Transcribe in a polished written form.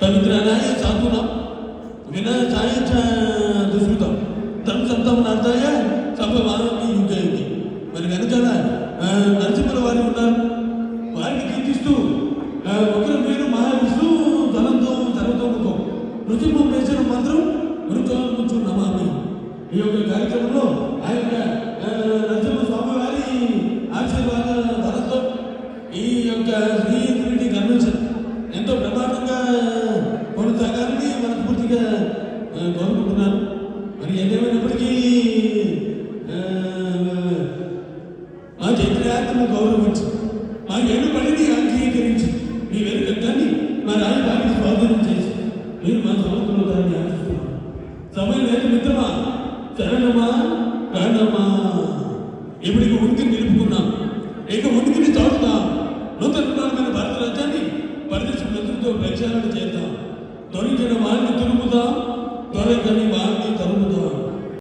पवित्रानाय साधूनां विनाशाय च दुष्कृतं तं సంతామనార్థాయ సంభవామి యుగే యుగే. మరి వెనకాల నరసింహుల వారు ఉన్నారు. వారిని కీర్తిస్తూ ఒకరు మీరు మహావిష్ణు ధనంతో సర్వతోముతో నృసింహం వేసిన మాత్రం మృత్యు నమామి. ఈ యొక్క కార్యక్రమంలో ఆ యొక్క నరసింహ స్వామి వారి ఆశీర్వాద ధనంతో ఈ యొక్క శ్రీ ఇన్ఫినిటీ కన్వెన్షన్ ఎంతో ప్రమాదంగా కొనసాగాలని మనస్ఫూర్తిగా కోరుకుంటున్నాను. మరి ఏదేమైనప్పటికీ మా చైత్రయాత్రను గౌరవించి మా ఏడు పనిని అంగీకరించి మీ వెనుకని మా రాజధాని స్వాధీనం చేసి మీరు మా సమర్థులవుతారని ఆశిస్తున్నాను. సమయం లేదు మిత్రమా, శరణమా ప్రాణమా. ఇప్పటికి ఉనికిని నిలుపుకున్నాం, ఇక ఉనికిని చాటుతాం. నూతనమైన భారత రాజ్యాన్ని పరిదర్శకులతో ప్రక్షాళన చేద్దాం. తొలగించిన వారిని తులుపుదాం, త్వరగని వారిని